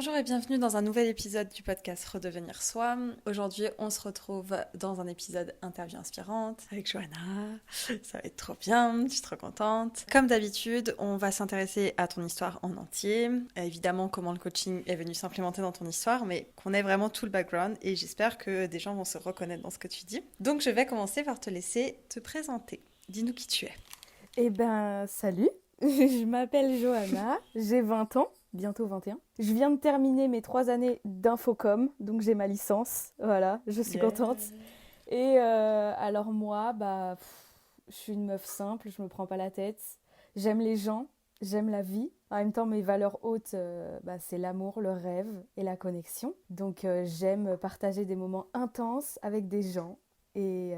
Bonjour et bienvenue dans un nouvel épisode du podcast Redevenir Soi. Aujourd'hui, on se retrouve dans un épisode interview inspirante avec Johanna. Ça va être trop bien, je suis trop contente. Comme d'habitude, on va s'intéresser à ton histoire en entier. Évidemment, comment le coaching est venu s'implémenter dans ton histoire, mais qu'on ait vraiment tout le background et j'espère que des gens vont se reconnaître dans ce que tu dis. Donc, je vais commencer par te laisser te présenter. Dis-nous qui tu es. Salut, je m'appelle Johanna, j'ai 20 ans, bientôt 21. Je viens de terminer mes 3 années d'infocom, donc j'ai ma licence, voilà, je suis contente. Et alors moi, je suis une meuf simple, je me prends pas la tête. J'aime les gens, j'aime la vie. En même temps, mes valeurs hautes, c'est l'amour, le rêve et la connexion. Donc j'aime partager des moments intenses avec des gens et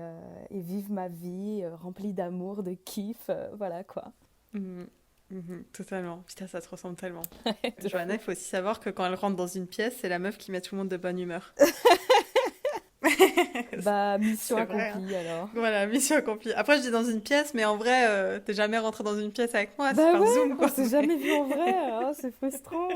vivre ma vie remplie d'amour, de kiff, voilà quoi. Totalement. Putain, ça te ressemble tellement. De Johanna, fou. il faut aussi savoir que quand elle rentre dans une pièce, c'est la meuf qui met tout le monde de bonne humeur. Mission C'est vrai, hein. accomplie alors. Voilà, mission accomplie. Après, je dis dans une pièce, mais en vrai, t'es jamais rentré dans une pièce avec moi, c'est Bah par ouais, Zoom, on quoi. s'est jamais vu en vrai, hein, c'est frustrant.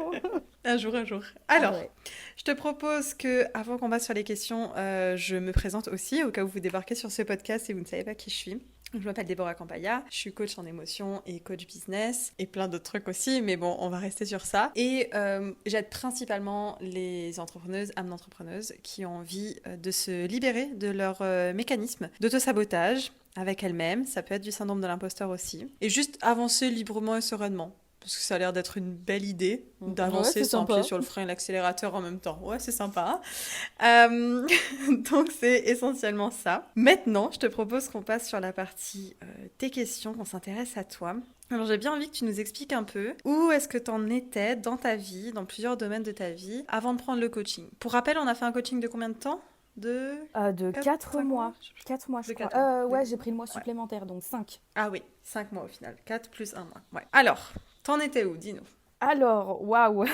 Un jour, un jour. Ah Alors, ouais. je te propose que, avant qu'on passe sur les questions, je me présente aussi, au cas où vous débarquez sur ce podcast et vous ne savez pas qui je suis. Je m'appelle Déborah Campaya, je suis coach en émotion et coach business et plein d'autres trucs aussi, mais bon, on va rester sur ça. Et j'aide principalement les entrepreneuses, âmes d'entrepreneuses, qui ont envie de se libérer de leur mécanisme d'auto-sabotage avec elles-mêmes. Ça peut être du syndrome de l'imposteur aussi. Et juste avancer librement et sereinement. Parce que ça a l'air d'être une belle idée Ouais, d'avancer c'est sans appuyer sympa. sur le frein et l'accélérateur en même temps. Ouais, c'est sympa. Euh, donc c'est essentiellement ça. Maintenant, je te propose qu'on passe sur la partie tes questions, qu'on s'intéresse à toi. Alors j'ai bien envie que tu nous expliques un peu où est-ce que tu en étais dans ta vie, dans plusieurs domaines de ta vie, avant de prendre le coaching. Pour rappel, on a fait un coaching de combien de temps? De De 4, 4 5 mois? mois. 4 mois, je De crois. 4 mois. Ouais, j'ai pris le mois Ouais. supplémentaire, donc 5. Ah oui, 5 mois au final. 4 plus un mois. Ouais. Alors, t'en étais où? Dis-nous. Alors, waouh.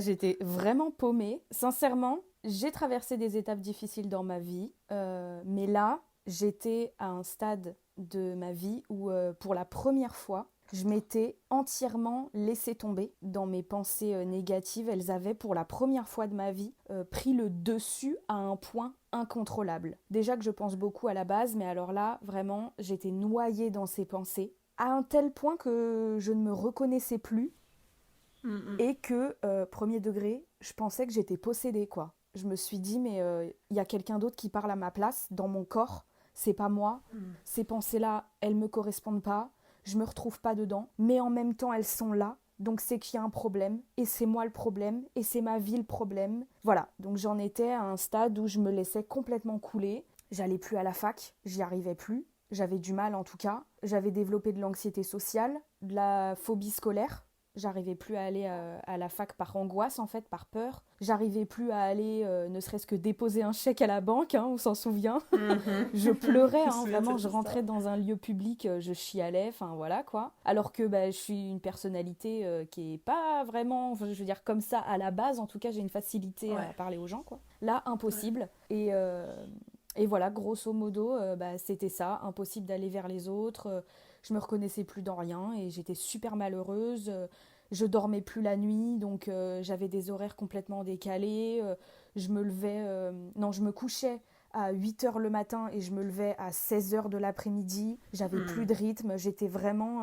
J'étais vraiment paumée. Sincèrement, j'ai traversé des étapes difficiles dans ma vie, mais là, j'étais à un stade de ma vie où, pour la première fois, je m'étais entièrement laissée tomber dans mes pensées négatives. Elles avaient, pour la première fois de ma vie, pris le dessus à un point incontrôlable. Déjà que je pense beaucoup à la base, mais alors là, vraiment, j'étais noyée dans ces pensées, à un tel point que je ne me reconnaissais plus Mm, et que, premier degré, je pensais que j'étais possédée, quoi. Je me suis dit, mais il y a quelqu'un d'autre qui parle à ma place, dans mon corps, c'est pas moi. mm, Ces pensées-là, elles me correspondent pas, je me retrouve pas dedans, mais en même temps, elles sont là. Donc c'est qu'il y a un problème, et c'est moi le problème, et c'est ma vie le problème. Voilà, donc j'en étais à un stade où je me laissais complètement couler. J'allais plus à la fac, j'y arrivais plus. J'avais du mal en tout cas. J'avais développé de l'anxiété sociale, de la phobie scolaire. J'arrivais plus à aller à la fac par angoisse, en fait, par peur. J'arrivais plus à aller, ne serait-ce que déposer un chèque à la banque, hein, on s'en souvient. mm. Mhm. Je pleurais, Je me hein, souviens de vraiment, cette je histoire. rentrais dans un lieu public, je chialais, enfin voilà quoi. Alors que je suis une personnalité qui est pas vraiment, enfin, je veux dire, comme ça à la base, en tout cas, j'ai une facilité Ouais, à parler aux gens, quoi. Là, ouais. impossible. Et voilà, grosso modo, c'était ça, impossible d'aller vers les autres. Je me reconnaissais plus dans rien et j'étais super malheureuse. Je dormais plus la nuit, donc j'avais des horaires complètement décalés. Je me levais, non, je me couchais à 8 heures le matin et je me levais à 16 heures de l'après-midi. J'avais plus Mm. de rythme, j'étais vraiment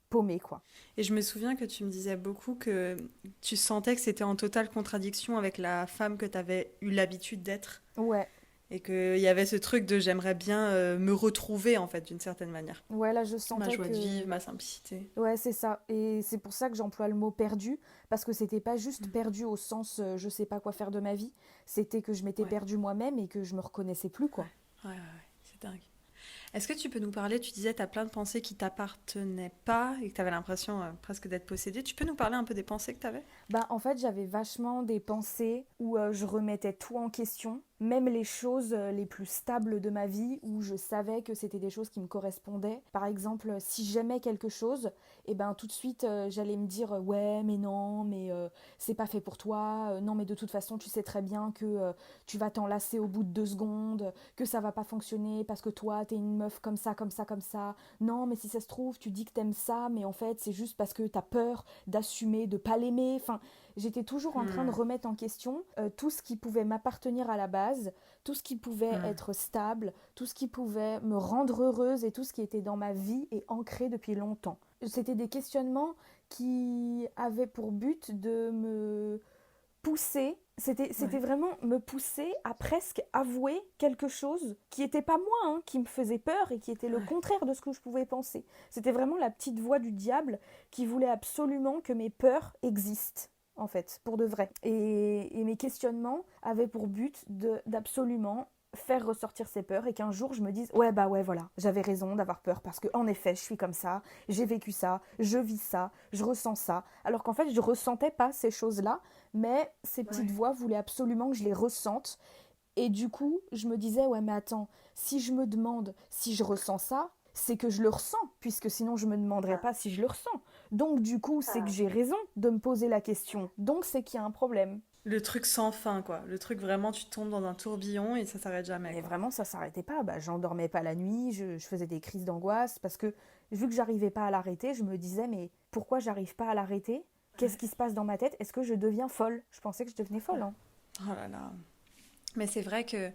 paumée, quoi. Et je me souviens que tu me disais beaucoup que tu sentais que c'était en totale contradiction avec la femme que tu avais eu l'habitude d'être. Ouais, Et qu'il y avait ce truc de j'aimerais bien me retrouver, en fait, d'une certaine manière. ouais, là je Ma sentais joie de que vivre, ma simplicité. ouais, c'est ça. Et c'est pour ça que j'emploie le mot perdu, parce que c'était pas juste Mm. perdu au sens je sais pas quoi faire de ma vie, c'était que je m'étais Ouais, perdue moi-même et que je me reconnaissais plus, quoi. ouais, c'est dingue. Est-ce que tu peux nous parler, tu disais, tu as plein de pensées qui t'appartenaient pas et que tu avais l'impression presque d'être possédée. Tu peux nous parler un peu des pensées que tu avais? En fait, j'avais vachement des pensées où je remettais tout en question. même les choses les plus stables de ma vie, où je savais que c'était des choses qui me correspondaient. Par exemple, si j'aimais quelque chose, et ben tout de suite j'allais me dire ouais mais non, mais c'est pas fait pour toi, non mais de toute façon tu sais très bien que tu vas t'en lasser au bout de 2 secondes, que ça va pas fonctionner parce que toi t'es une meuf comme ça, comme ça, comme ça. Non mais si ça se trouve tu dis que t'aimes ça, mais en fait c'est juste parce que t'as peur d'assumer, de pas l'aimer. Enfin, j'étais toujours en train de remettre en question tout ce qui pouvait m'appartenir à la base, tout ce qui pouvait être stable, tout ce qui pouvait me rendre heureuse et tout ce qui était dans ma vie et ancré depuis longtemps. C'était des questionnements qui avaient pour but de me pousser, c'était vraiment me pousser à presque avouer quelque chose qui n'était pas moi, hein, qui me faisait peur et qui était le contraire de ce que je pouvais penser. C'était vraiment la petite voix du diable qui voulait absolument que mes peurs existent, en fait, pour de vrai. Et mes questionnements avaient pour but d'absolument faire ressortir ces peurs et qu'un jour je me dise ouais bah ouais voilà, j'avais raison d'avoir peur parce que en effet je suis comme ça, j'ai vécu ça, je vis ça, je ressens ça, alors qu'en fait je ressentais pas ces choses-là, mais ces petites voix voulaient absolument que je les ressente. Et du coup je me disais ouais mais attends, si je me demande si je ressens ça, c'est que je le ressens, puisque sinon je me demanderais pas si je le ressens. Donc du coup c'est que j'ai raison de me poser la question, donc c'est qu'il y a un problème. Le truc sans fin, quoi. Le truc vraiment, tu tombes dans un tourbillon et ça s'arrête jamais, Et quoi. vraiment, ça s'arrêtait pas. Bah, j'endormais pas la nuit, je faisais des crises d'angoisse parce que vu que j'arrivais pas à l'arrêter, je me disais mais pourquoi j'arrive pas à l'arrêter? Qu'est-ce qui se passe dans ma tête? Est-ce que je deviens folle? Je pensais que je devenais folle, hein. Oh là là. Mais c'est vrai que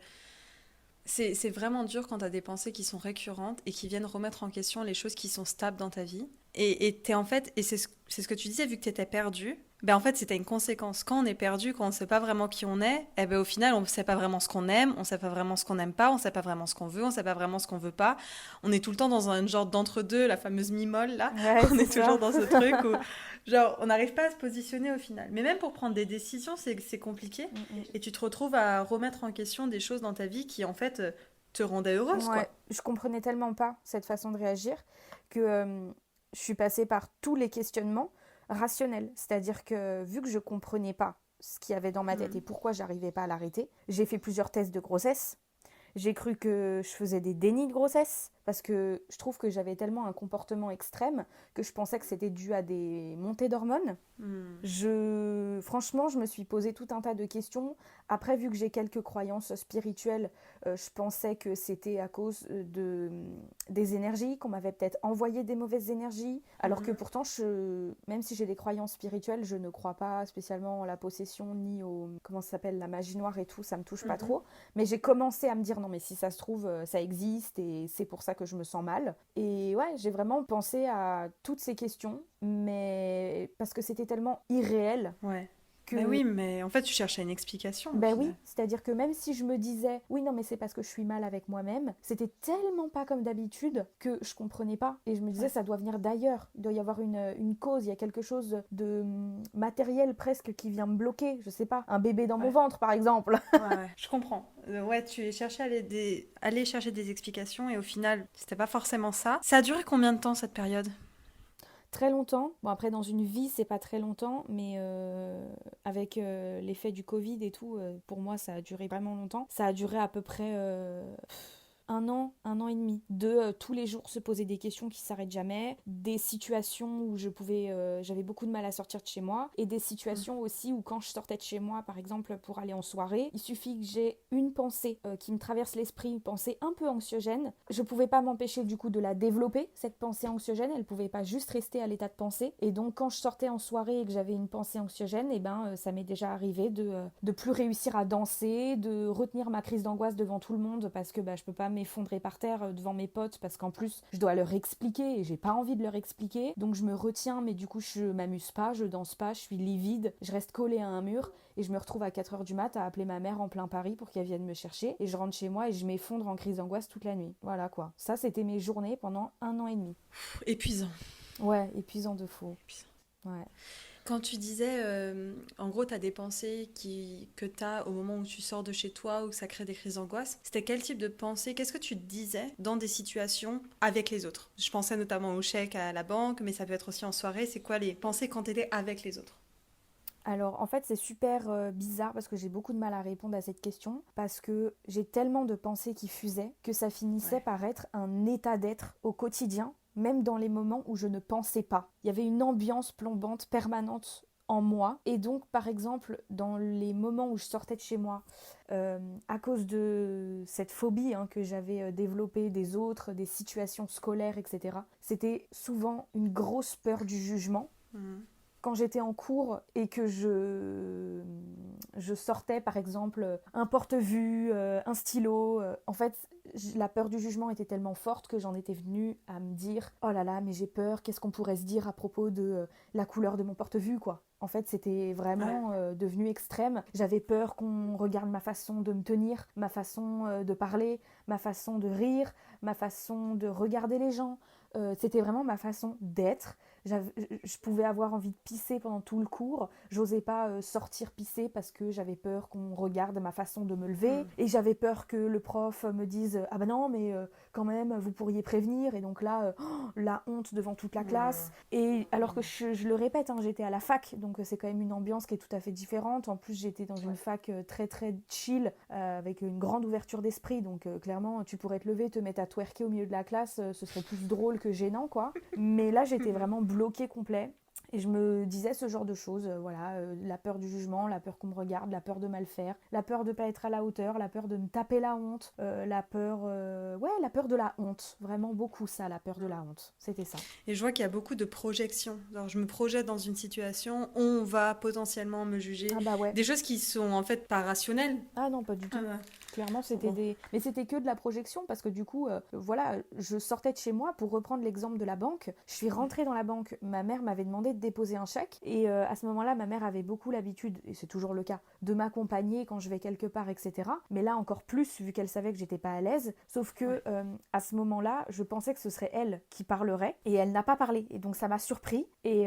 c'est vraiment dur quand t'as des pensées qui sont récurrentes et qui viennent remettre en question les choses qui sont stables dans ta vie. Et t'es en fait, et c'est ce que tu disais, vu que t'étais perdu, ben en fait c'était une conséquence. Quand on est perdu, quand on ne sait pas vraiment qui on est, eh ben au final on ne sait pas vraiment ce qu'on aime, on ne sait pas vraiment ce qu'on n'aime pas, on ne sait pas vraiment ce qu'on veut, on ne sait pas vraiment ce qu'on veut pas. On est tout le temps dans un genre d'entre-deux, la fameuse mi-molle là. Ouais, On c'est est toujours ça. dans ce truc où genre on n'arrive pas à se positionner au final. Mais même pour prendre des décisions, c'est compliqué. Et tu te retrouves à remettre en question des choses dans ta vie qui en fait te rendaient heureuse, Ouais, quoi. je comprenais tellement pas cette façon de réagir que je suis passée par tous les questionnements rationnels. C'est-à-dire que vu que je comprenais pas ce qu'il y avait dans ma tête et pourquoi j'arrivais pas à l'arrêter, j'ai fait plusieurs tests de grossesse. J'ai cru que je faisais des dénis de grossesse parce que je trouve que j'avais tellement un comportement extrême que je pensais que c'était dû à des montées d'hormones. Franchement, je me suis posé tout un tas de questions. Après, vu que j'ai quelques croyances spirituelles, je pensais que c'était à cause des énergies, qu'on m'avait peut-être envoyé des mauvaises énergies. Alors que pourtant, même si j'ai des croyances spirituelles, je ne crois pas spécialement en la possession ni au, comment ça s'appelle, la magie noire et tout, ça me touche pas trop. Mais j'ai commencé à me dire non mais si ça se trouve, ça existe et c'est pour ça que je me sens mal. Et ouais, j'ai vraiment pensé à toutes ces questions, mais parce que c'était tellement irréel Ouais. que Mais oui, mais en fait tu cherchais une explication au ben oui, final. c'est-à-dire que même si je me disais oui non mais c'est parce que je suis mal avec moi-même, c'était tellement pas comme d'habitude que je comprenais pas et je me disais Ouais. ça doit venir d'ailleurs, il doit y avoir une cause, il y a quelque chose de matériel presque qui vient me bloquer, je sais pas, un bébé dans mon Ouais. ventre par exemple. Ouais, je comprends. Ouais, tu cherchais à aller chercher des explications et au final, c'était pas forcément ça. Ça a duré combien de temps cette période? Très longtemps. Bon, après, dans une vie, c'est pas très longtemps, mais avec l'effet du Covid et tout, pour moi, ça a duré vraiment longtemps. Ça a duré à peu près 1 an et demi. Tous les jours se poser des questions qui s'arrêtent jamais, des situations où j'avais beaucoup de mal à sortir de chez moi, et des situations aussi où quand je sortais de chez moi, par exemple pour aller en soirée, il suffit que j'ai une pensée qui me traverse l'esprit, une pensée un peu anxiogène. Je pouvais pas m'empêcher du coup de la développer, cette pensée anxiogène, elle pouvait pas juste rester à l'état de pensée. Et donc quand je sortais en soirée et que j'avais une pensée anxiogène, et ben ça m'est déjà arrivé de plus réussir à danser, de retenir ma crise d'angoisse devant tout le monde parce que je peux pas m'effondrer par terre devant mes potes parce qu'en plus je dois leur expliquer et j'ai pas envie de leur expliquer, donc je me retiens, mais du coup je m'amuse pas, je danse pas, je suis livide, je reste collée à un mur et je me retrouve à 4h du mat à appeler ma mère en plein Paris pour qu'elle vienne me chercher et je rentre chez moi et je m'effondre en crise d'angoisse toute la nuit. Voilà quoi, ça c'était mes journées pendant 1 an et demi. Épuisant. Ouais, épuisant de fou. Épuisant. Ouais. Quand tu disais, en gros, t'as des pensées que t'as au moment où tu sors de chez toi, où ça crée des crises d'angoisse, c'était quel type de pensée? Qu'est-ce que tu te disais dans des situations avec les autres? Je pensais notamment au chèque à la banque, mais ça peut être aussi en soirée. C'est quoi les pensées quand t'étais avec les autres? Alors en fait c'est super bizarre parce que j'ai beaucoup de mal à répondre à cette question parce que j'ai tellement de pensées qui fusaient que ça finissait Ouais. par être un état d'être au quotidien, même dans les moments où je ne pensais pas. Il y avait une ambiance plombante permanente en moi et donc par exemple dans les moments où je sortais de chez moi à cause de cette phobie que j'avais développée des autres, des situations scolaires, etc. C'était souvent une grosse peur du jugement Mhm. quand j'étais en cours et que je sortais par exemple un porte-vue, un stylo, en fait la peur du jugement était tellement forte que j'en étais venue à me dire oh là là mais j'ai peur, qu'est-ce qu'on pourrait se dire à propos de la couleur de mon porte-vue quoi. En fait, c'était Ouais. vraiment devenu extrême. J'avais peur qu'on regarde ma façon de me tenir, ma façon de parler, ma façon de rire, ma façon de regarder les gens. C'était vraiment ma façon d'être. Je pouvais avoir envie de pisser pendant tout le cours. J'osais pas sortir pisser parce que j'avais peur qu'on regarde ma façon de me lever. Mhm. Et j'avais peur que le prof me dise ah bah non, mais quand même, vous pourriez prévenir. Et donc là, la honte devant toute la classe. Et alors que je le répète, j'étais à la fac, donc c'est quand même une ambiance qui est tout à fait différente. En plus, j'étais dans une fac très très chill, avec une grande ouverture d'esprit. Donc clairement, tu pourrais te lever, te mettre à twerker au milieu de la classe, ce serait plus drôle que gênant, quoi. Mais là, j'étais vraiment bloquée complet. Et je me disais ce genre de choses, voilà, la peur du jugement, la peur qu'on me regarde, la peur de mal faire, la peur de pas être à la hauteur, la peur de me taper la honte, la peur de la honte, vraiment beaucoup ça, la peur de la honte, c'était ça. Et je vois qu'il y a beaucoup de projections. Alors, je me projette dans une situation, on va potentiellement me juger. Ah bah ouais. Des choses qui sont en fait pas rationnelles. Ah non, pas du tout. Ah, Clairement, c'était bon. des... Mais c'était que de la projection parce que du coup, voilà, je sortais de chez moi pour reprendre l'exemple de la banque. Je suis rentrée dans la banque. Ma mère m'avait demandé de déposer un chèque. Et à ce moment-là, ma mère avait beaucoup l'habitude, et c'est toujours le cas, de m'accompagner quand je vais quelque part, etc. Mais là, encore plus, vu qu'elle savait que j'étais pas à l'aise. Sauf que Ouais. à ce moment-là, je pensais que ce serait elle qui parlerait. Et elle n'a pas parlé. Et donc, ça m'a surpris. Et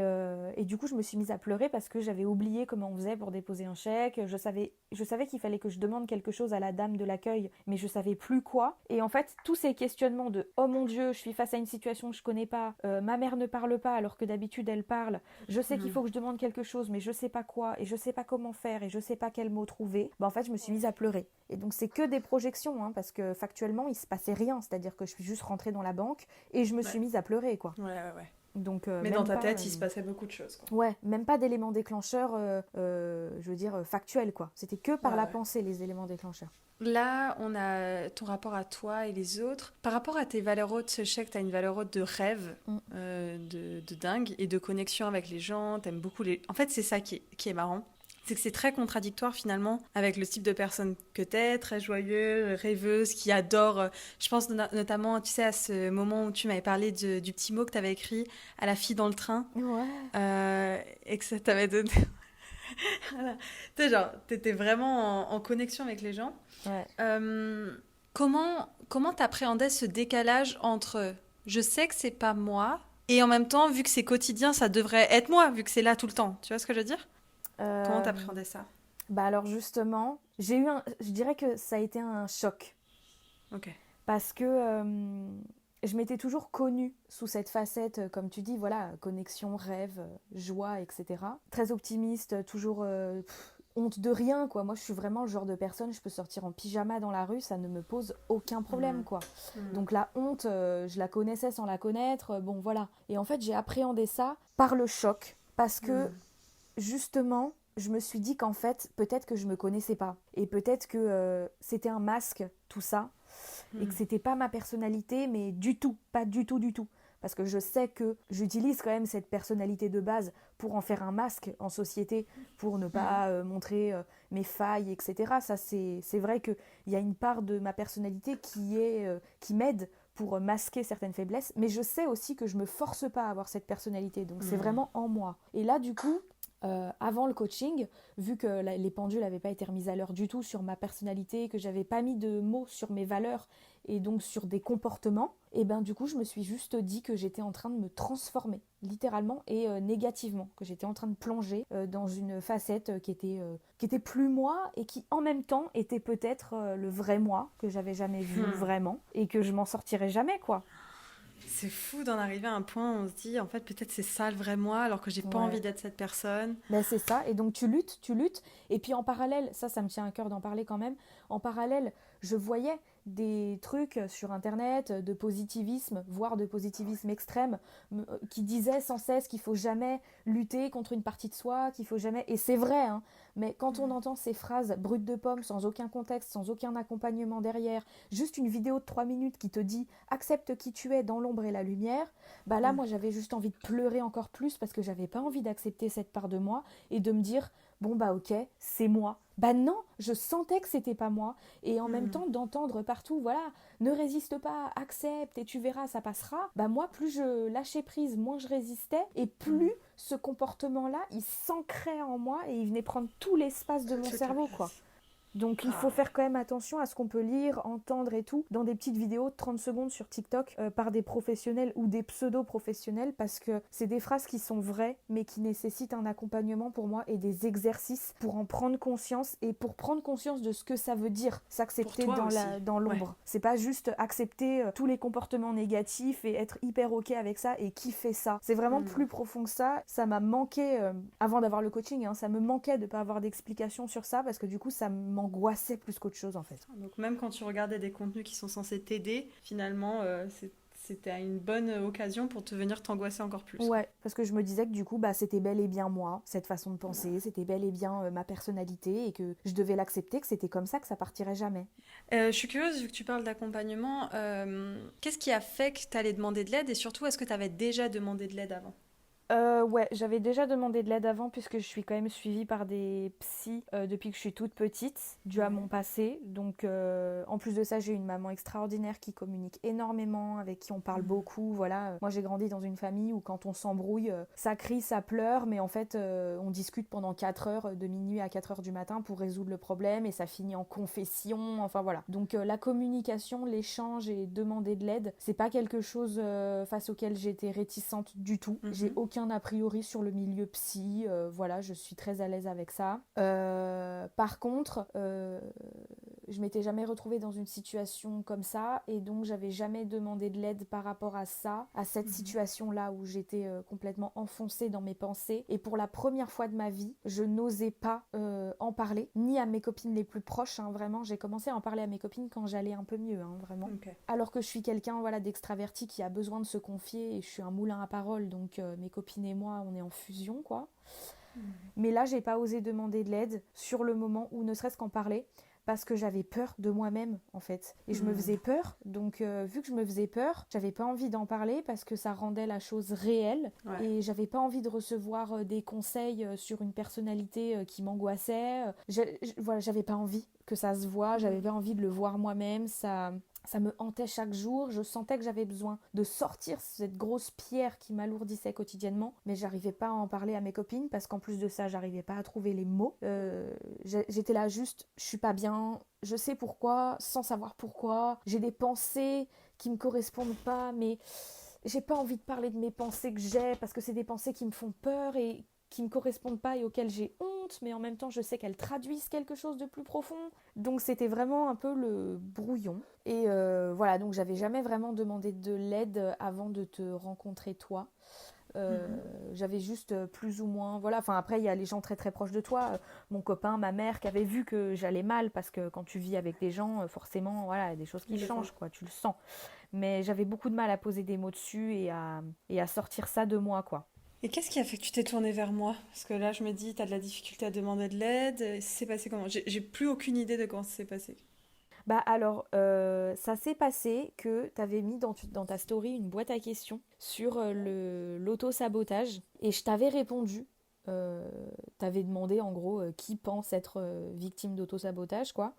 du coup, je me suis mise à pleurer parce que j'avais oublié comment on faisait pour déposer un chèque. Je savais qu'il fallait que je demande quelque chose à la dame de l'accueil, mais je savais plus quoi. Et en fait, tous ces questionnements de oh mon Dieu, je suis face à une situation que je connais pas, ma mère ne parle pas alors que d'habitude elle parle, je sais qu'il Mhm. faut que je demande quelque chose, mais je sais pas quoi, et je sais pas comment faire, et je sais pas quel mot trouver. Bah, en fait, je me suis mise à pleurer. Et donc, c'est que des projections, parce que factuellement, il se passait rien. C'est-à-dire que je suis juste rentrée dans la banque et je me suis Ouais. mise à pleurer, quoi. Ouais, ouais, ouais. Donc, Mais dans même ta pas. tête, il se passait beaucoup de choses, quoi. Ouais, même pas d'éléments déclencheurs, je veux dire, factuels, quoi. C'était que Ouais, par la ouais. pensée, les éléments déclencheurs. Là, on a ton rapport à toi et les autres. Par rapport à tes valeurs hautes, je sais que tu as une valeur haute de rêve, Mm. de dingue, et de connexion avec les gens. T'aimes beaucoup les... En fait, c'est ça qui est marrant. C'est que c'est très contradictoire finalement avec le type de personne que t'es, très joyeux, rêveuse, qui adore. Je pense notamment, tu sais, à ce moment où tu m'avais parlé du petit mot que t'avais écrit à la fille dans le train, Ouais. et que ça t'avait donné. Voilà. Tu sais, genre, t'étais vraiment en connexion avec les gens. Ouais. Euh, comment t'appréhendais ce décalage entre je sais que c'est pas moi et en même temps, vu que c'est quotidien, ça devrait être moi, vu que c'est là tout le temps. Tu vois ce que je veux dire? Comment Euh, t'appréhendais ça? Bah alors justement, je dirais que ça a été un choc Ok. parce que je m'étais toujours connue sous cette facette, comme tu dis, voilà, connexion, rêve, joie, etc. Très optimiste, toujours honte de rien, quoi. Moi, je suis vraiment le genre de personne, je peux sortir en pyjama dans la rue, ça ne me pose aucun problème, Mhm. quoi. Mhm. Donc la honte, je la connaissais sans la connaître, bon voilà. Et en fait, j'ai appréhendé ça par le choc parce que Mhm. justement, je me suis dit qu'en fait, peut-être que je me connaissais pas. Et peut-être que c'était un masque, tout ça. Et que Mhm. c'était pas ma personnalité, mais du tout, pas du tout, du tout. Parce que je sais que j'utilise quand même cette personnalité de base pour en faire un masque en société, pour ne Mhm. pas montrer mes failles, etc. Ça, c'est vrai qu'il y a une part de ma personnalité qui m'aide pour masquer certaines faiblesses, mais je sais aussi que je me force pas à avoir cette personnalité, donc c'est Mhm. vraiment en moi. Et là, du coup, avant le coaching, vu que les pendules n'avaient pas été remises à l'heure du tout sur ma personnalité, que j'avais pas mis de mots sur mes valeurs et donc sur des comportements, et ben du coup je me suis juste dit que j'étais en train de me transformer, littéralement et négativement, que j'étais en train de plonger dans une facette qui était plus moi et qui en même temps était peut-être le vrai moi que j'avais jamais vu Mhm. vraiment et que je m'en sortirais jamais quoi. C'est fou d'en arriver à un point où on se dit, en fait, peut-être c'est ça le vrai moi, alors que j'ai pas Ouais. envie d'être cette personne. Ben c'est ça, et donc tu luttes, et puis en parallèle, ça me tient à cœur d'en parler quand même, en parallèle, je voyais des trucs sur internet de positivisme, voire de positivisme extrême, qui disaient sans cesse qu'il faut jamais lutter contre une partie de soi, qu'il faut jamais, et c'est vrai, hein, mais quand on entend ces phrases brutes de pomme, sans aucun contexte, sans aucun accompagnement derrière, juste une vidéo de 3 minutes qui te dit accepte qui tu es dans l'ombre et la lumière, bah là Mm. moi j'avais juste envie de pleurer encore plus parce que j'avais pas envie d'accepter cette part de moi et de me dire bon bah ok c'est moi. Bah non, je sentais que c'était pas moi et en même Mm. temps d'entendre partout voilà ne résiste pas, accepte et tu verras ça passera. Bah moi plus je lâchais prise, moins je résistais et plus Mm. ce comportement là il s'ancrait en moi et il venait prendre tout l'espace de mon Toute la cerveau quoi. place. Donc il faut Ah. faire quand même attention à ce qu'on peut lire, entendre et tout dans des petites vidéos de 30 secondes sur TikTok par des professionnels ou des pseudo-professionnels parce que c'est des phrases qui sont vraies mais qui nécessitent un accompagnement pour moi et des exercices pour en prendre conscience et pour prendre conscience de ce que ça veut dire Pour s'accepter toi aussi. dans Ouais. l'ombre. C'est pas juste accepter tous les comportements négatifs et être hyper ok avec ça et kiffer ça. C'est vraiment Mm. plus profond que ça. Ça m'a manqué avant d'avoir le coaching, hein, ça me manquait de pas avoir d'explication sur ça parce que du coup ça m'angoissait plus qu'autre chose en fait. Donc même quand tu regardais des contenus qui sont censés t'aider, finalement, c'était une bonne occasion pour te venir t'angoisser encore plus. Ouais, parce que je me disais que du coup, bah, c'était bel et bien moi, cette façon de penser, c'était bel et bien ma personnalité et que je devais l'accepter, que c'était comme ça, que ça partirait jamais. Je suis curieuse, vu que tu parles d'accompagnement, qu'est-ce qui a fait que tu allais demander de l'aide et surtout, est-ce que tu avais déjà demandé de l'aide avant? Ouais, j'avais déjà demandé de l'aide avant puisque je suis quand même suivie par des psys depuis que je suis toute petite, dû à Ouais. mon passé. Donc, en plus de ça, j'ai une maman extraordinaire qui communique énormément, avec qui on parle Mm. beaucoup. Voilà, moi j'ai grandi dans une famille où quand on s'embrouille, ça crie, ça pleure, mais en fait, on discute pendant 4 heures, de minuit à 4 heures du matin pour résoudre le problème et ça finit en confession. Enfin voilà. Donc, la communication, l'échange et demander de l'aide, c'est pas quelque chose face auquel j'étais réticente du tout. J'ai Mhm. aucun a priori sur le milieu psy, voilà, je suis très à l'aise avec ça. Par contre, je m'étais jamais retrouvée dans une situation comme ça et donc j'avais jamais demandé de l'aide par rapport à ça, à cette Mhm. situation-là où j'étais complètement enfoncée dans mes pensées et pour la première fois de ma vie, je n'osais pas en parler, ni à mes copines les plus proches, hein, vraiment, j'ai commencé à en parler à mes copines quand j'allais un peu mieux, hein, vraiment. Ok. Alors que je suis quelqu'un voilà, d'extraverti qui a besoin de se confier et je suis un moulin à parole, donc mes copines et moi, on est en fusion, quoi. Mm. Mais là, j'ai pas osé demander de l'aide sur le moment ou ne serait-ce qu'en parler parce que j'avais peur de moi-même en fait et je me Mm. faisais peur donc vu que je me faisais peur j'avais pas envie d'en parler parce que ça rendait la chose réelle Ouais. et j'avais pas envie de recevoir des conseils sur une personnalité qui m'angoissait voilà j'avais pas envie que ça se voit j'avais Mm. pas envie de le voir moi-même ça me hantait chaque jour, je sentais que j'avais besoin de sortir cette grosse pierre qui m'alourdissait quotidiennement, mais j'arrivais pas à en parler à mes copines parce qu'en plus de ça, j'arrivais pas à trouver les mots. J'étais là juste, je suis pas bien, je sais pourquoi, sans savoir pourquoi. J'ai des pensées qui me correspondent pas, mais j'ai pas envie de parler de mes pensées que j'ai parce que c'est des pensées qui me font peur et qui me correspondent pas et auxquelles j'ai honte, mais en même temps je sais qu'elles traduisent quelque chose de plus profond. Donc c'était vraiment un peu le brouillon. Et voilà, donc j'avais jamais vraiment demandé de l'aide avant de te rencontrer toi. Mhm. J'avais juste plus ou moins voilà enfin après il y a les gens très très proches de toi mon copain ma mère qui avait vu que j'allais mal parce que quand tu vis avec des gens forcément voilà il y a des choses qui Il le voit. changent quoi tu le sens mais j'avais beaucoup de mal à poser des mots dessus et à sortir ça de moi quoi. Et qu'est-ce qui a fait que tu t'es tournée vers moi? Parce que là, je me dis, t'as de la difficulté à demander de l'aide. C'est passé comment? J'ai plus aucune idée de comment ça s'est passé. Bah alors, ça s'est passé que tu avais mis dans ta story une boîte à questions sur l'auto-sabotage et je t'avais répondu. T'avais demandé en gros qui pense être victime d'auto-sabotage quoi.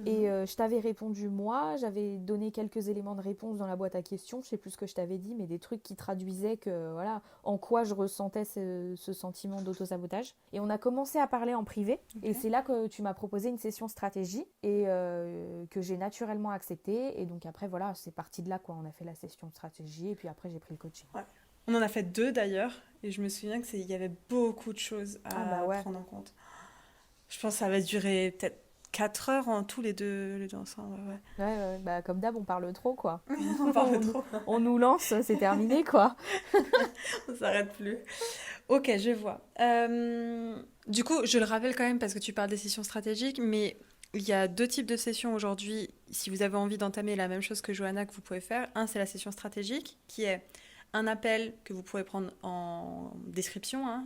Et Mhm. je t'avais répondu moi, j'avais donné quelques éléments de réponse dans la boîte à questions, je sais plus ce que je t'avais dit, mais des trucs qui traduisaient que voilà en quoi je ressentais ce sentiment d'auto-sabotage. Et on a commencé à parler en privé, et Ok. c'est là que tu m'as proposé une session stratégie et que j'ai naturellement accepté. Et donc après voilà, c'est parti de là quoi, on a fait la session stratégie et puis après j'ai pris le coaching. Ouais. On en a fait deux d'ailleurs, et je me souviens il y avait beaucoup de choses Ah bah à ouais. prendre en compte. Je pense que ça va durer peut-être 4 heures en tous les deux ensemble. Ouais. Ouais, bah, comme d'hab, on parle trop, quoi. On parle trop. On nous lance, c'est terminé, quoi. On s'arrête plus. Ok, je vois. Du coup, je le rappelle quand même parce que tu parles des sessions stratégiques, mais il y a 2 types de sessions aujourd'hui. Si vous avez envie d'entamer la même chose que Johanna, que vous pouvez faire. Un, c'est la session stratégique, qui est un appel que vous pouvez prendre en description, hein,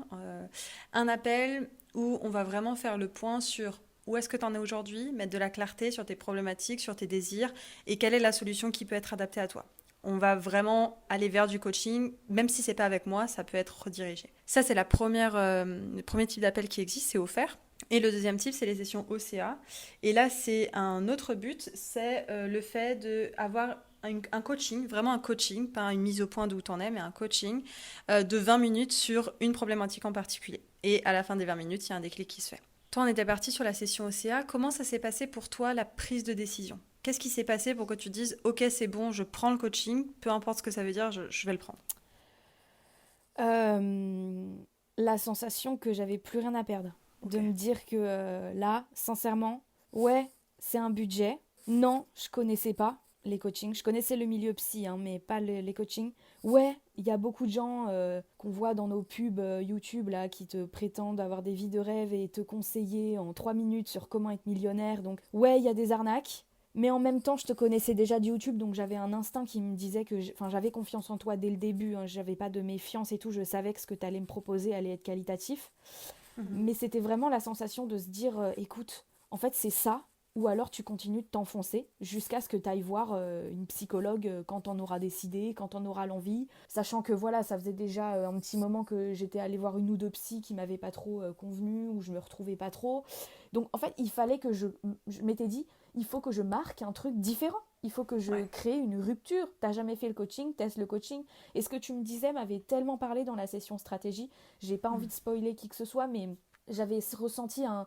un appel où on va vraiment faire le point sur où est-ce que tu en es aujourd'hui, mettre de la clarté sur tes problématiques, sur tes désirs et quelle est la solution qui peut être adaptée à toi. On va vraiment aller vers du coaching, même si c'est pas avec moi, ça peut être redirigé. Ça, c'est le premier type d'appel qui existe, c'est offert. Et le deuxième type, c'est les sessions OCA. Et là, c'est un autre but, c'est le fait d'avoir un coaching, vraiment un coaching, pas une mise au point d'où t'en es, mais un coaching de 20 minutes sur une problématique en particulier. Et à la fin des 20 minutes, il y a un déclic qui se fait. Toi, on était parti sur la session OCA. Comment ça s'est passé pour toi, la prise de décision ? Qu'est-ce qui s'est passé pour que tu dises « Ok, c'est bon, je prends le coaching, peu importe ce que ça veut dire, je vais le prendre ». La sensation que j'avais plus rien à perdre. Ok. De me dire que là, sincèrement, ouais, c'est un budget. Non, je connaissais pas les coachings. Je connaissais le milieu psy, hein, mais pas les coachings. Ouais, il y a beaucoup de gens qu'on voit dans nos pubs YouTube là, qui te prétendent avoir des vies de rêve et te conseiller en 3 minutes sur comment être millionnaire. Donc ouais, il y a des arnaques. Mais en même temps, je te connaissais déjà de YouTube, donc j'avais un instinct qui me disait que j'avais confiance en toi dès le début. Hein, j'avais pas de méfiance et tout. Je savais que ce que tu allais me proposer allait être qualitatif. Mais c'était vraiment la sensation de se dire, écoute, en fait c'est ça, ou alors tu continues de t'enfoncer jusqu'à ce que tu ailles voir une psychologue quand on aura décidé, quand on aura l'envie, sachant que voilà, ça faisait déjà un petit moment que j'étais allée voir une ou deux psys qui m'avaient pas trop convenu, ou je me retrouvais pas trop. Donc en fait, il fallait que je m'étais dit, il faut que je marque un truc différent. Il faut que je crée une rupture. T'as jamais fait le coaching, teste le coaching. Et ce que tu me disais m'avait tellement parlé dans la session stratégie. J'ai pas envie de spoiler qui que ce soit, mais j'avais ressenti un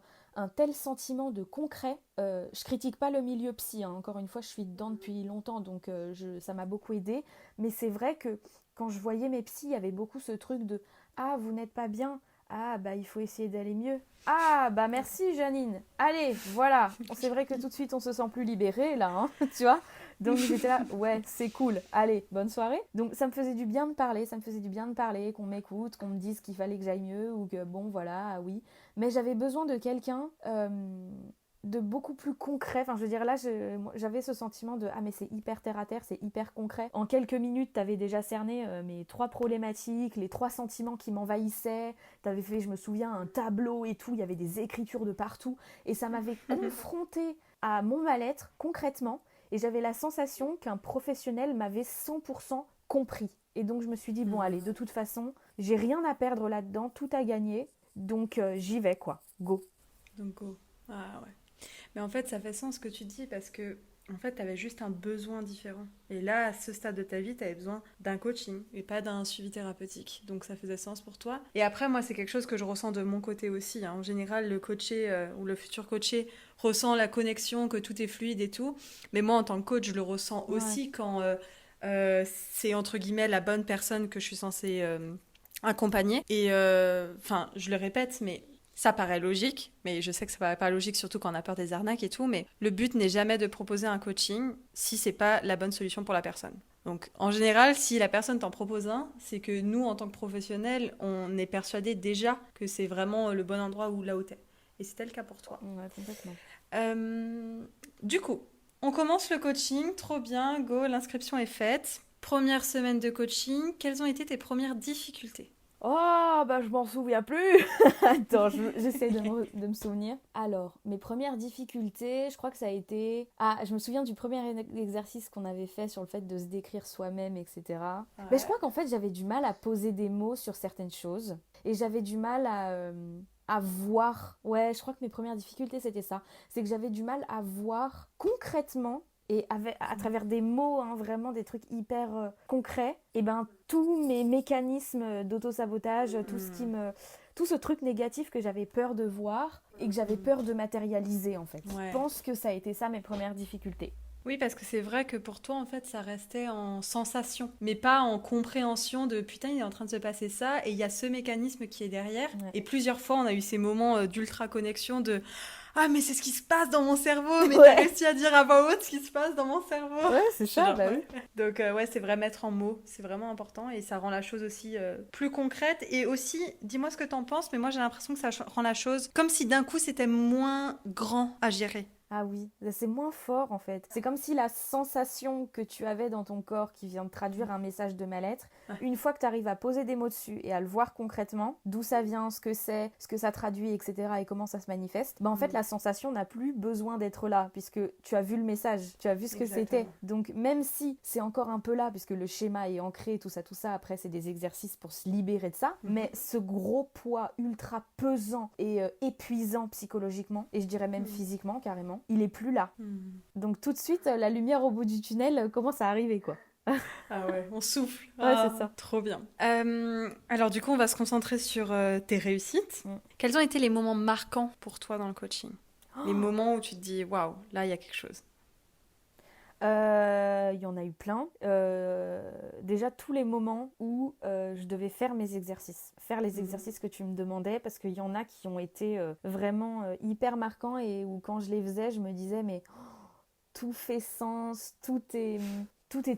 tel sentiment de concret. Je critique pas le milieu psy, hein. Encore une fois, je suis dedans depuis longtemps, donc ça m'a beaucoup aidé. Mais c'est vrai que quand je voyais mes psys, il y avait beaucoup ce truc de « Ah, vous n'êtes pas bien. Ah, bah il faut essayer d'aller mieux. Ah, bah merci Janine. Allez, voilà. C'est vrai que tout de suite, on se sent plus libéré, là, hein, tu vois. Donc j'étais là, ouais, c'est cool. Allez, bonne soirée. Donc ça me faisait du bien de parler, qu'on m'écoute, qu'on me dise qu'il fallait que j'aille mieux, ou que bon, voilà, ah oui. Mais j'avais besoin de quelqu'un de beaucoup plus concret. Enfin, je veux dire, là, j'avais ce sentiment de « Ah, mais c'est hyper terre-à-terre, c'est hyper concret. » En quelques minutes, t'avais déjà cerné mes 3 problématiques, les 3 sentiments qui m'envahissaient. T'avais fait, je me souviens, un tableau et tout. Il y avait des écritures de partout. Et ça m'avait confrontée à mon mal-être, concrètement. Et j'avais la sensation qu'un professionnel m'avait 100% compris. Et donc, je me suis dit, bon, allez, de toute façon, j'ai rien à perdre là-dedans, tout à gagner. Donc, j'y vais, quoi. Go. Donc go. Ah ouais. Mais en fait, ça fait sens ce que tu dis parce que en fait, tu avais juste un besoin différent. Et là, à ce stade de ta vie, tu avais besoin d'un coaching et pas d'un suivi thérapeutique. Donc ça faisait sens pour toi. Et après, moi, c'est quelque chose que je ressens de mon côté aussi, hein. En général, le coaché ou le futur coaché ressent la connexion, que tout est fluide et tout. Mais moi, en tant que coach, je le ressens aussi quand c'est entre guillemets la bonne personne que je suis censée accompagner. Et enfin, je le répète, mais ça paraît logique, mais je sais que ça paraît pas logique, surtout quand on a peur des arnaques et tout, mais le but n'est jamais de proposer un coaching si c'est pas la bonne solution pour la personne. Donc, en général, si la personne t'en propose un, c'est que nous, en tant que professionnels, on est persuadé déjà que c'est vraiment le bon endroit où là où t'es. Et c'était le cas pour toi. Ouais, complètement. Du coup, on commence le coaching, trop bien, go, l'inscription est faite. Première semaine de coaching, quelles ont été tes premières difficultés ? Oh, bah je m'en souviens plus. Attends, j'essaie de me souvenir. Alors, mes premières difficultés, je crois que ça a été... Ah, je me souviens du premier exercice qu'on avait fait sur le fait de se décrire soi-même, etc. Ouais. Mais je crois qu'en fait, j'avais du mal à poser des mots sur certaines choses. Et j'avais du mal à voir... Ouais, je crois que mes premières difficultés, c'était ça. C'est que j'avais du mal à voir concrètement... Et à travers des mots, hein, vraiment des trucs hyper concrets, et ben tous mes mécanismes d'auto-sabotage, tout ce truc négatif que j'avais peur de voir et que j'avais peur de matérialiser en fait. Ouais. Je pense que ça a été ça mes premières difficultés. Oui, parce que c'est vrai que pour toi, en fait, ça restait en sensation, mais pas en compréhension de putain, il est en train de se passer ça, et il y a ce mécanisme qui est derrière. Ouais. Et plusieurs fois, on a eu ces moments d'ultra connexion de ah, mais c'est ce qui se passe dans mon cerveau, mais t'as Ouais. réussi à dire à voix haute ce qui se passe dans mon cerveau. Ouais, c'est Je suis ça, genre, bah ouais. oui. Donc, ouais, c'est vrai, mettre en mots, c'est vraiment important et ça rend la chose aussi plus concrète. Et aussi, dis-moi ce que t'en penses, mais moi j'ai l'impression que ça rend la chose comme si d'un coup c'était moins grand à gérer. Ah oui, c'est moins fort en fait. C'est comme si la sensation que tu avais dans ton corps qui vient de traduire un message de mal-être, Ouais. une fois que tu arrives à poser des mots dessus et à le voir concrètement, d'où ça vient, ce que c'est, ce que ça traduit, etc. et comment ça se manifeste, bah en fait la sensation n'a plus besoin d'être là puisque tu as vu le message, tu as vu ce que Exactement. c'était. Donc même si c'est encore un peu là puisque le schéma est ancré, tout ça, après c'est des exercices pour se libérer de ça, mais ce gros poids ultra pesant et épuisant psychologiquement et je dirais même physiquement carrément, il est plus là. Donc tout de suite, la lumière au bout du tunnel commence à arriver, quoi. Ah ouais, on souffle. Ouais, Ah, c'est ça. trop bien. Alors du coup, on va se concentrer sur tes réussites. Mm. Quels ont été les moments marquants pour toi dans le coaching? Les moments où tu te dis, waouh, là, il y a quelque chose. Il y en a eu plein. Déjà, tous les moments où je devais faire mes exercices. Faire les exercices que tu me demandais, parce qu'il y en a qui ont été vraiment hyper marquants et où quand je les faisais, je me disais, mais tout fait sens, tout est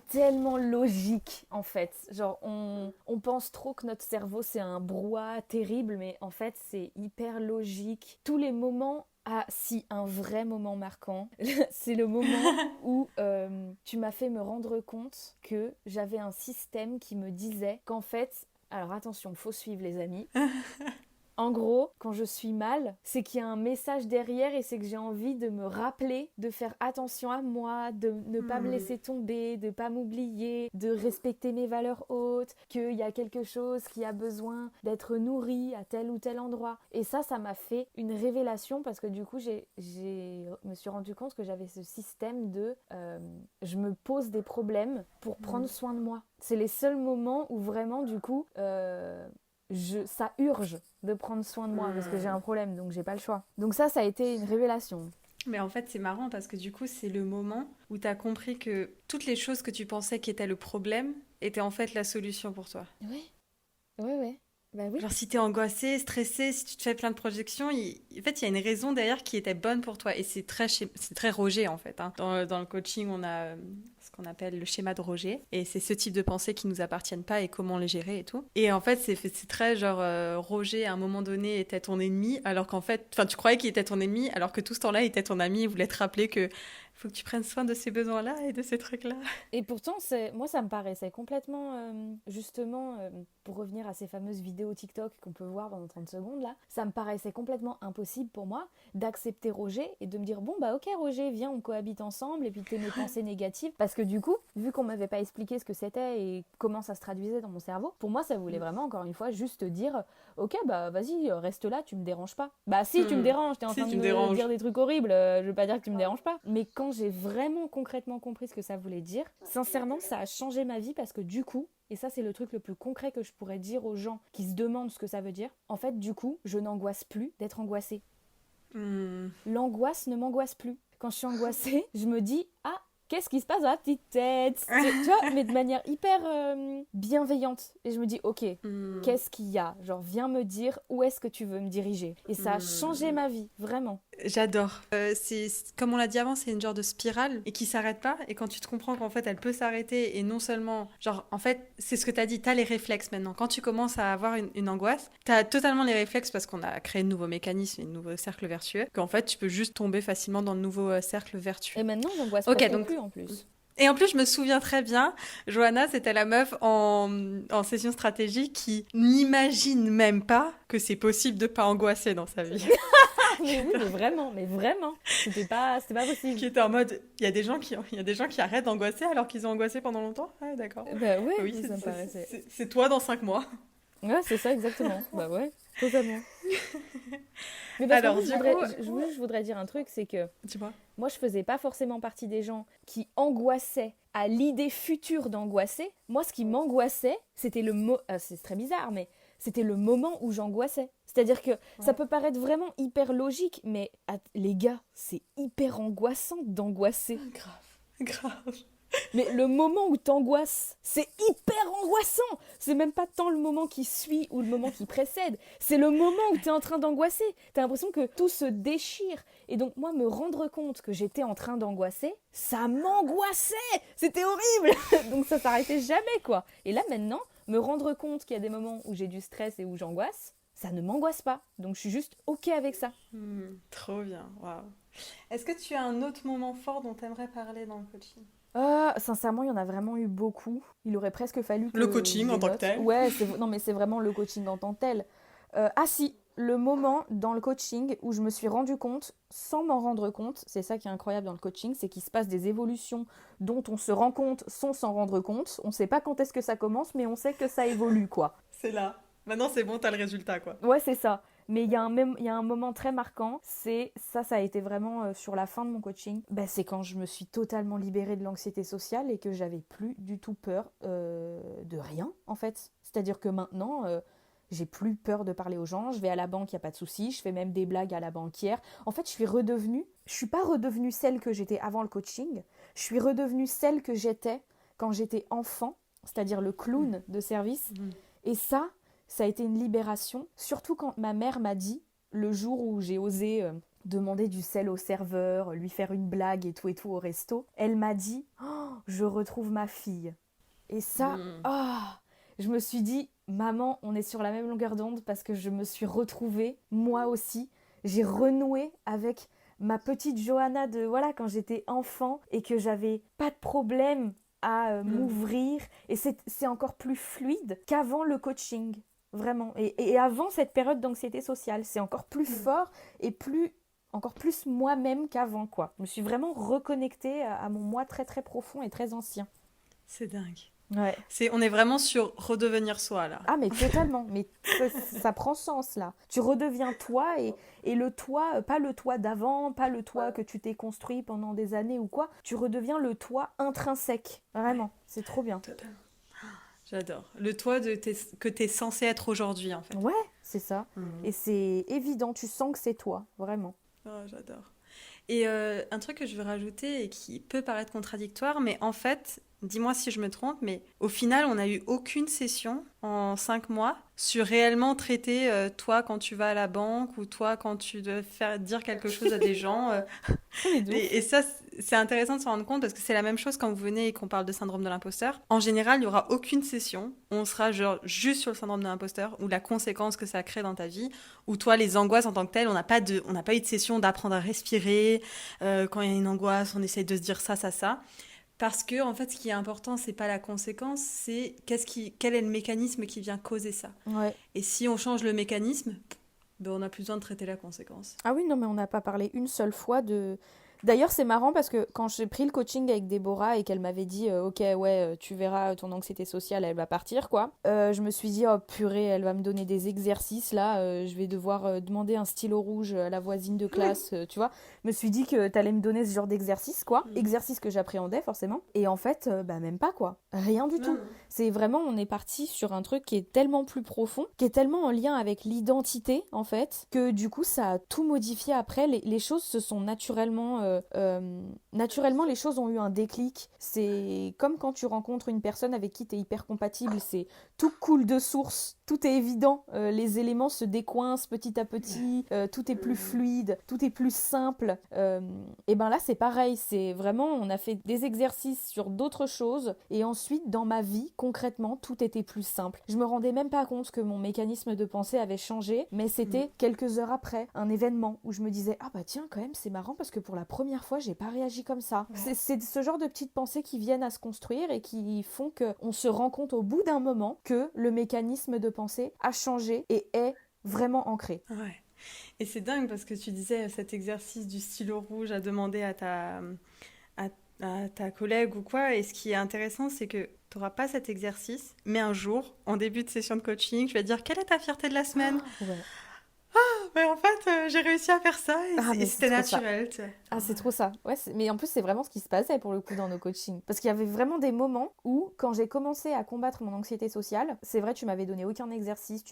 tellement logique en fait. Genre on pense trop que notre cerveau c'est un brouhaha terrible, mais en fait c'est hyper logique. Tous les moments, ah si, un vrai moment marquant, c'est le moment où tu m'as fait me rendre compte que j'avais un système qui me disait qu'en fait, alors attention, faut suivre les amis. En gros, quand je suis mal, c'est qu'il y a un message derrière et c'est que j'ai envie de me rappeler, de faire attention à moi, de ne pas me laisser tomber, de pas m'oublier, de respecter mes valeurs hautes, qu'il y a quelque chose qui a besoin d'être nourri à tel ou tel endroit. Et ça m'a fait une révélation parce que du coup, me suis rendu compte que j'avais ce système de je me pose des problèmes pour prendre soin de moi. C'est les seuls moments où vraiment, du coup, ça urge de prendre soin de moi parce que j'ai un problème, donc j'ai pas le choix. Donc ça a été une révélation. Mais en fait, c'est marrant parce que du coup, c'est le moment où tu as compris que toutes les choses que tu pensais qui étaient le problème étaient en fait la solution pour toi. Oui, ouais. Bah oui. Genre, si t'es angoissé, stressé, si tu te fais plein de projections, en fait, il y a une raison derrière qui était bonne pour toi. Et c'est très Roger, en fait. Hein. Dans le coaching, on a ce qu'on appelle le schéma de Roger. Et c'est ce type de pensées qui nous appartiennent pas et comment les gérer et tout. Et en fait, c'est très genre, Roger, à un moment donné, était ton ennemi, alors qu'en fait, enfin, tu croyais qu'il était ton ennemi, alors que tout ce temps-là, il était ton ami, il voulait te rappeler que faut que tu prennes soin de ces besoins-là et de ces trucs-là. Et pourtant, moi, ça me paraissait complètement, justement, pour revenir à ces fameuses vidéos TikTok qu'on peut voir pendant 30 secondes, là, ça me paraissait complètement impossible pour moi d'accepter Roger et de me dire, bon, bah ok Roger, viens, on cohabite ensemble, et puis tes mes pensées négatives. Parce que du coup, vu qu'on m'avait pas expliqué ce que c'était et comment ça se traduisait dans mon cerveau, pour moi, ça voulait vraiment, encore une fois, juste dire, ok, bah vas-y, reste là, tu me déranges pas. Bah si, tu me déranges, t'es en train de me dire des trucs horribles, je veux pas dire que tu me déranges pas. Mais quand j'ai vraiment concrètement compris ce que ça voulait dire, sincèrement, ça a changé ma vie parce que du coup, et ça c'est le truc le plus concret que je pourrais dire aux gens qui se demandent ce que ça veut dire, en fait, du coup, je n'angoisse plus d'être angoissée. L'angoisse ne m'angoisse plus. Quand je suis angoissée, je me dis, ah, qu'est-ce qui se passe dans la petite tête? Tu vois, mais de manière hyper bienveillante. Et je me dis, ok, qu'est-ce qu'il y a? Genre, viens me dire où est-ce que tu veux me diriger. Et ça a changé ma vie, vraiment. J'adore. Comme on l'a dit avant, c'est une genre de spirale et qui s'arrête pas. Et quand tu te comprends qu'en fait, elle peut s'arrêter et non seulement... Genre, en fait, c'est ce que tu as dit, tu as les réflexes maintenant. Quand tu commences à avoir une angoisse, tu as totalement les réflexes parce qu'on a créé de nouveaux mécanismes et de nouveaux cercles vertueux, qu'en fait, tu peux juste tomber facilement dans de nouveaux cercles vertueux. Et maintenant, j'angoisse Ok, presque donc... plus en plus. Et en plus, je me souviens très bien, Johanna, c'était la meuf en session stratégique qui n'imagine même pas que c'est possible de pas angoisser dans sa vie. mais oui, mais vraiment, c'était pas possible. Qui était en mode, il y a des gens qui arrêtent d'angoisser alors qu'ils ont angoissé pendant longtemps. Ah, d'accord. Bah ouais, oui, ça me paraissait. C'est toi dans 5 mois. Ouais, c'est ça exactement. Bah ouais, totalement. Mais parce alors, que je voudrais dire un truc, c'est que dis-moi. Moi, je faisais pas forcément partie des gens qui angoissaient à l'idée future d'angoisser. Moi, ce qui m'angoissait, c'était c'est très bizarre, mais c'était le moment où j'angoissais. C'est-à-dire que ça peut paraître vraiment hyper logique, mais les gars, c'est hyper angoissant d'angoisser. Grave. Grave. Mais le moment où t'angoisses, c'est hyper angoissant. C'est même pas tant le moment qui suit ou le moment qui précède. C'est le moment où t'es en train d'angoisser. T'as l'impression que tout se déchire. Et donc moi, me rendre compte que j'étais en train d'angoisser, ça m'angoissait. C'était horrible. Donc ça s'arrêtait jamais, quoi. Et là, maintenant, me rendre compte qu'il y a des moments où j'ai du stress et où j'angoisse, ça ne m'angoisse pas. Donc je suis juste OK avec ça. Trop bien, waouh. Est-ce que tu as un autre moment fort dont tu aimerais parler dans le coaching? Sincèrement, il y en a vraiment eu beaucoup. Il aurait presque fallu Le que coaching je en les tant que note. tel. Ouais, non mais c'est vraiment le coaching en tant que tel. Ah si, le moment dans le coaching où je me suis rendu compte, sans m'en rendre compte, c'est ça qui est incroyable dans le coaching, c'est qu'il se passe des évolutions dont on se rend compte sans s'en rendre compte. On sait pas quand est-ce que ça commence, mais on sait que ça évolue, quoi. C'est là. Maintenant, c'est bon, t'as le résultat, quoi. Ouais, c'est ça. Mais il y a un moment très marquant, c'est ça, ça a été vraiment sur la fin de mon coaching. Ben, c'est quand je me suis totalement libérée de l'anxiété sociale et que j'avais plus du tout peur de rien, en fait. C'est-à-dire que maintenant, j'ai plus peur de parler aux gens. Je vais à la banque, il n'y a pas de souci. Je fais même des blagues à la banquière. En fait, je suis pas redevenue celle que j'étais avant le coaching. Je suis redevenue celle que j'étais quand j'étais enfant, c'est-à-dire le clown de service. Et ça a été une libération, surtout quand ma mère m'a dit, le jour où j'ai osé demander du sel au serveur, lui faire une blague et tout au resto, elle m'a dit oh, je retrouve ma fille. Et ça, je me suis dit, maman, on est sur la même longueur d'onde parce que je me suis retrouvée, moi aussi. J'ai renoué avec ma petite Johanna de voilà quand j'étais enfant et que j'avais pas de problème à m'ouvrir. Et c'est encore plus fluide qu'avant le coaching. Vraiment. Et avant cette période d'anxiété sociale, c'est encore plus fort et encore plus moi-même qu'avant, quoi. Je me suis vraiment reconnectée à mon moi très très profond et très ancien. C'est dingue. Ouais. On est vraiment sur redevenir soi, là. Ah, mais totalement. Mais ça prend sens, là. Tu redeviens toi et le toi, pas le toi d'avant, pas le toi que tu t'es construit pendant des années ou quoi. Tu redeviens le toi intrinsèque. Vraiment. C'est trop bien. Totalement. J'adore. Le toi que t'es censé être aujourd'hui, en fait. Ouais, c'est ça. Et c'est évident, tu sens que c'est toi, vraiment. Oh, j'adore. Et un truc que je veux rajouter et qui peut paraître contradictoire, mais en fait, dis-moi si je me trompe, mais au final, on n'a eu aucune session en 5 mois sur réellement traiter toi quand tu vas à la banque ou toi quand tu dois dire quelque chose à des gens. Et ça, c'est intéressant de se rendre compte parce que c'est la même chose quand vous venez et qu'on parle de syndrome de l'imposteur. En général, il n'y aura aucune session où on sera genre juste sur le syndrome de l'imposteur ou la conséquence que ça crée dans ta vie, ou toi, les angoisses en tant que telles, on n'a pas eu de session d'apprendre à respirer. Quand il y a une angoisse, on essaye de se dire ça, ça, ça. Parce que, en fait, ce qui est important, c'est pas la conséquence, c'est quel est le mécanisme qui vient causer ça. Ouais. Et si on change le mécanisme, ben on n'a plus besoin de traiter la conséquence. Ah oui, non, mais on n'a pas parlé une seule fois de... D'ailleurs, c'est marrant parce que quand j'ai pris le coaching avec Déborah et qu'elle m'avait dit ok, ouais, tu verras, ton anxiété sociale, elle va partir, quoi. Je me suis dit, oh purée, elle va me donner des exercices, là. Je vais devoir demander un stylo rouge à la voisine de classe, tu vois. Je me suis dit que t'allais me donner ce genre d'exercice, quoi. Exercice que j'appréhendais, forcément. Et en fait, bah même pas, quoi. Rien du tout. C'est vraiment, on est parti sur un truc qui est tellement plus profond, qui est tellement en lien avec l'identité, en fait, que du coup, ça a tout modifié après. Les choses se sont naturellement... naturellement, les choses ont eu un déclic. C'est comme quand tu rencontres une personne avec qui tu es hyper compatible, c'est tout coule de source, tout est évident, les éléments se décoincent petit à petit, tout est plus fluide, tout est plus simple. Et ben là, c'est pareil, c'est vraiment, on a fait des exercices sur d'autres choses et ensuite, dans ma vie, concrètement, tout était plus simple. Je me rendais même pas compte que mon mécanisme de pensée avait changé, mais c'était quelques heures après, un événement où je me disais, ah bah tiens, quand même, c'est marrant parce que pour la première fois, j'ai pas réagi comme ça. C'est ce genre de petites pensées qui viennent à se construire et qui font qu'on se rend compte au bout d'un moment que le mécanisme de pensée a changé et est vraiment ancré. Ouais. Et c'est dingue parce que tu disais cet exercice du stylo rouge à demander à ta collègue ou quoi. Et ce qui est intéressant, c'est que tu n'auras pas cet exercice, mais un jour, en début de session de coaching, je vais te dire quelle est ta fierté de la semaine. mais en fait, j'ai réussi à faire ça et mais c'était c'est trop ça. naturel, tu sais. Ah, c'est trop ça. Ouais, mais en plus, c'est vraiment ce qui se passait pour le coup dans nos coachings. Parce qu'il y avait vraiment des moments où, quand j'ai commencé à combattre mon anxiété sociale, c'est vrai, tu m'avais donné aucun exercice,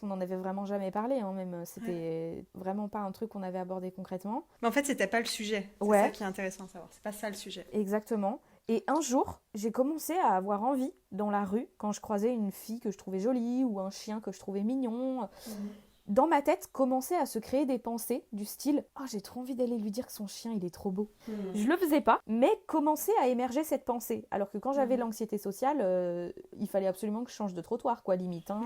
on n'en avait vraiment jamais parlé, hein, même. C'était vraiment pas un truc qu'on avait abordé concrètement. Mais en fait, c'était pas le sujet. C'est Ouais. ça qui est intéressant à savoir. C'est pas ça le sujet. Exactement. Et un jour, j'ai commencé à avoir envie dans la rue, quand je croisais une fille que je trouvais jolie ou un chien que je trouvais mignon. Dans ma tête, commençaient à se créer des pensées du style « Oh, j'ai trop envie d'aller lui dire que son chien, il est trop beau. » Je le faisais pas, mais commençait à émerger cette pensée. Alors que quand j'avais l'anxiété sociale, il fallait absolument que je change de trottoir, quoi, limite. Hein,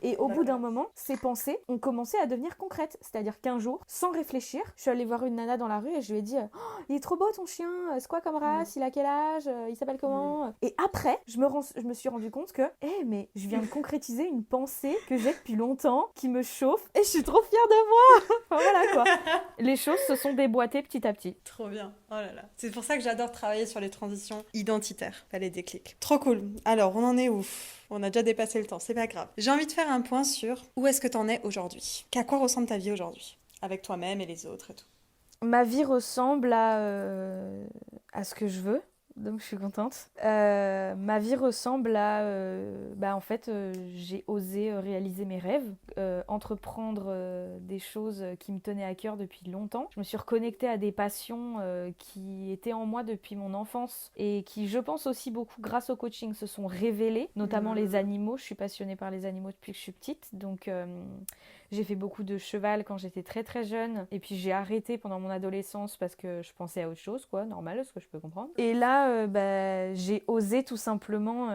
Et au bout d'un moment, ces pensées ont commencé à devenir concrètes. C'est-à-dire qu'un jour, sans réfléchir, je suis allée voir une nana dans la rue et je lui ai dit « Oh, il est trop beau ton chien, c'est quoi comme race, il a quel âge, il s'appelle comment ?» Et après, je me suis rendu compte que « mais je viens de concrétiser une pensée que j'ai depuis longtemps, qui me chauffe, et je suis trop fière de moi. » Enfin, voilà quoi. Les choses se sont déboîtées petit à petit. Trop bien. Oh là là. C'est pour ça que j'adore travailler sur les transitions identitaires, pas les déclics. Trop cool. Alors, on en est où? On a déjà dépassé le temps, c'est pas grave. J'ai envie de faire un point sur où est-ce que t'en es aujourd'hui. À quoi ressemble ta vie aujourd'hui? Avec toi-même et les autres et tout. Ma vie ressemble à ce que je veux. Donc je suis contente. Ma vie ressemble à... en fait, j'ai osé réaliser mes rêves, entreprendre des choses qui me tenaient à cœur depuis longtemps. Je me suis reconnectée à des passions qui étaient en moi depuis mon enfance et qui, je pense aussi beaucoup grâce au coaching, se sont révélées, notamment les animaux. Je suis passionnée par les animaux depuis que je suis petite, donc... J'ai fait beaucoup de cheval quand j'étais très très jeune et puis j'ai arrêté pendant mon adolescence parce que je pensais à autre chose, quoi, normal, ce que je peux comprendre. Et là, j'ai osé tout simplement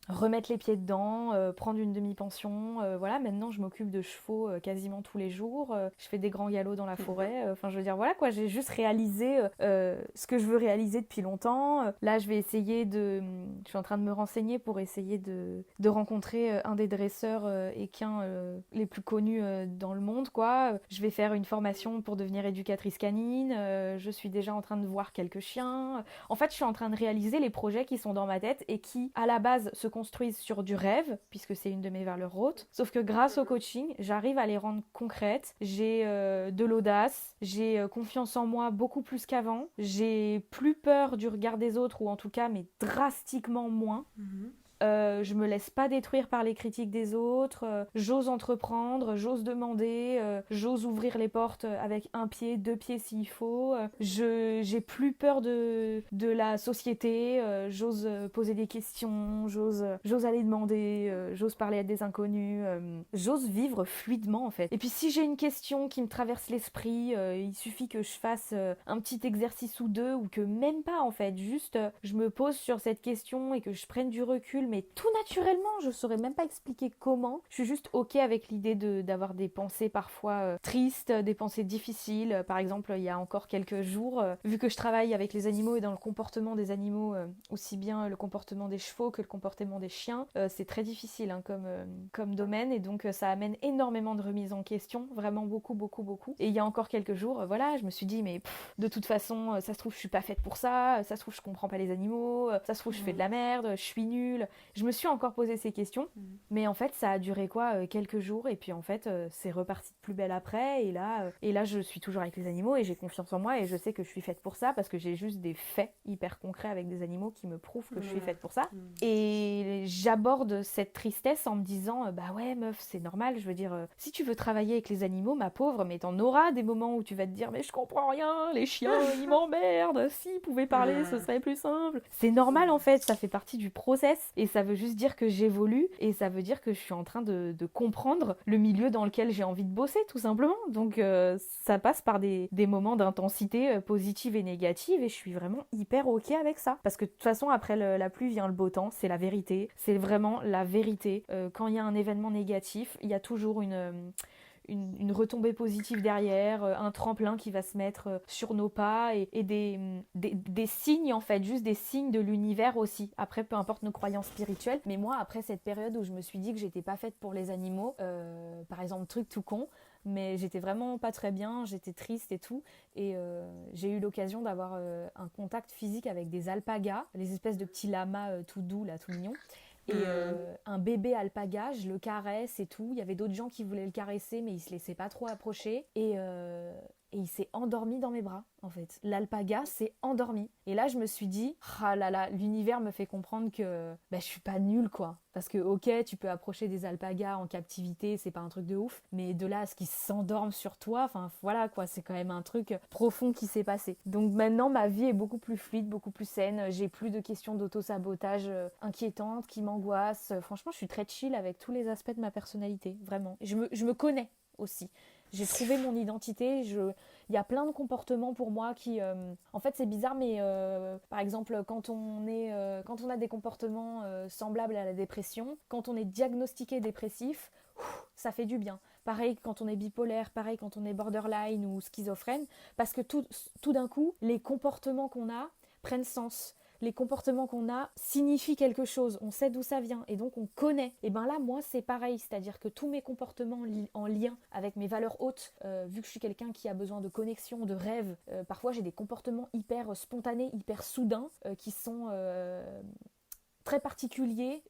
remettre les pieds dedans, prendre une demi-pension. Voilà, maintenant je m'occupe de chevaux quasiment tous les jours. Je fais des grands galops dans la forêt. Enfin, je veux dire, voilà quoi, j'ai juste réalisé ce que je veux réaliser depuis longtemps. Là, je vais essayer je suis en train de me renseigner pour essayer de rencontrer un des dresseurs équins les plus connus dans le monde, quoi. Je vais faire une formation pour devenir éducatrice canine. Je suis déjà en train de voir quelques chiens. En fait, je suis en train de réaliser les projets qui sont dans ma tête et qui, à la base, se construisent sur du rêve, puisque c'est une de mes valeurs hautes. Sauf que grâce au coaching, j'arrive à les rendre concrètes. J'ai de l'audace, j'ai confiance en moi beaucoup plus qu'avant. J'ai plus peur du regard des autres, ou en tout cas, mais drastiquement moins. Je me laisse pas détruire par les critiques des autres, j'ose entreprendre, j'ose demander, j'ose ouvrir les portes avec un pied, deux pieds s'il faut, j'ai plus peur de la société, j'ose poser des questions, j'ose aller demander, j'ose parler à des inconnus, j'ose vivre fluidement en fait. Et puis si j'ai une question qui me traverse l'esprit, il suffit que je fasse un petit exercice ou deux, ou que même pas en fait, juste je me pose sur cette question et que je prenne du recul, mais tout naturellement, je saurais même pas expliquer comment. Je suis juste ok avec l'idée d'avoir des pensées parfois tristes, des pensées difficiles. Par exemple, il y a encore quelques jours, vu que je travaille avec les animaux et dans le comportement des animaux, aussi bien le comportement des chevaux que le comportement des chiens, c'est très difficile hein, comme domaine, et donc ça amène énormément de remises en question, vraiment beaucoup, beaucoup, beaucoup. Et il y a encore quelques jours, voilà, je me suis dit, mais de toute façon, ça se trouve, je suis pas faite pour ça, ça se trouve, je comprends pas les animaux, ça se trouve, je fais de la merde, je suis nulle. Je me suis encore posé ces questions, mais en fait, ça a duré quoi, quelques jours, et puis en fait, c'est reparti de plus belle après, et là, je suis toujours avec les animaux, et j'ai confiance en moi, et je sais que je suis faite pour ça, parce que j'ai juste des faits hyper concrets avec des animaux qui me prouvent que je suis faite pour ça. Et j'aborde cette tristesse en me disant, bah ouais, meuf, c'est normal, je veux dire, si tu veux travailler avec les animaux, ma pauvre, mais t'en auras des moments où tu vas te dire, mais je comprends rien, les chiens, ils m'emmerdent, s'ils pouvaient parler, ce serait plus simple. C'est normal en fait, ça fait partie du process, et ça veut juste dire que j'évolue, et ça veut dire que je suis en train de comprendre le milieu dans lequel j'ai envie de bosser, tout simplement. Donc ça passe par des moments d'intensité positive et négative, et je suis vraiment hyper ok avec ça. Parce que de toute façon, après la pluie vient le beau temps, c'est la vérité, c'est vraiment la vérité. Quand il y a un événement négatif, il y a toujours une retombée positive derrière, un tremplin qui va se mettre sur nos pas, et des signes en fait, juste des signes de l'univers aussi. Après, peu importe nos croyances spirituelles, mais moi, après cette période où je me suis dit que j'étais pas faite pour les animaux, par exemple, truc tout con, mais j'étais vraiment pas très bien, j'étais triste et tout, et j'ai eu l'occasion d'avoir un contact physique avec des alpagas, les espèces de petits lamas tout doux là, tout mignons. Et un bébé alpaga, je le caresse et tout. Il y avait d'autres gens qui voulaient le caresser, mais il se laissait pas trop approcher. Et il s'est endormi dans mes bras, en fait. L'alpaga s'est endormi. Et là, je me suis dit, ah là là, l'univers me fait comprendre que je suis pas nulle, quoi. Parce que, ok, tu peux approcher des alpagas en captivité, c'est pas un truc de ouf. Mais de là à ce qu'ils s'endorment sur toi, enfin voilà, quoi, c'est quand même un truc profond qui s'est passé. Donc maintenant, ma vie est beaucoup plus fluide, beaucoup plus saine. J'ai plus de questions d'auto-sabotage inquiétantes qui m'angoissent. Franchement, je suis très chill avec tous les aspects de ma personnalité, vraiment. Je me connais aussi. J'ai trouvé mon identité, il y a plein de comportements pour moi qui... En fait, c'est bizarre, mais par exemple, quand on a des comportements semblables à la dépression, quand on est diagnostiqué dépressif, ça fait du bien. Pareil quand on est bipolaire, pareil quand on est borderline ou schizophrène, parce que tout d'un coup, les comportements qu'on a prennent sens. Les comportements qu'on a signifient quelque chose, on sait d'où ça vient et donc on connaît. Et bien là, moi, c'est pareil, c'est-à-dire que tous mes comportements en lien avec mes valeurs hautes, vu que je suis quelqu'un qui a besoin de connexion, de rêve, parfois j'ai des comportements hyper spontanés, hyper soudains, qui sont très particuliers.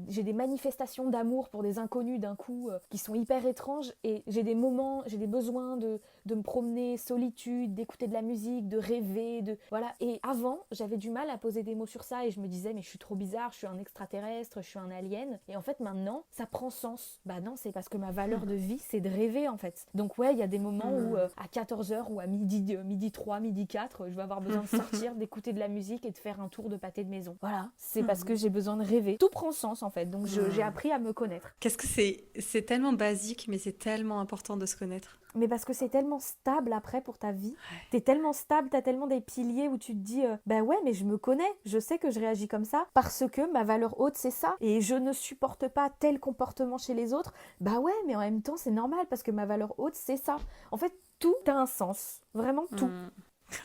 J'ai des manifestations d'amour pour des inconnus d'un coup qui sont hyper étranges et j'ai des moments, j'ai des besoins de me promener, solitude, d'écouter de la musique, de rêver, voilà. Et avant, j'avais du mal à poser des mots sur ça et je me disais mais je suis trop bizarre, je suis un extraterrestre, je suis un alien. Et en fait maintenant, ça prend sens. Bah non, c'est parce que ma valeur de vie, c'est de rêver en fait. Donc ouais, il y a des moments où à 14h ou à midi 3, midi 4, je vais avoir besoin de sortir, d'écouter de la musique et de faire un tour de pâté de maison. Voilà, c'est parce que j'ai besoin de rêver. Tout prend sens en fait, donc j'ai appris à me connaître. Qu'est-ce que c'est tellement basique, mais c'est tellement important de se connaître. Mais parce que c'est tellement stable après pour ta vie. T'es tellement stable, t'as tellement des piliers où tu te dis bah ouais, mais je me connais, je sais que je réagis comme ça parce que ma valeur haute c'est ça et je ne supporte pas tel comportement chez les autres. Bah ouais, mais en même temps c'est normal parce que ma valeur haute c'est ça. En fait, tout a un sens, vraiment tout.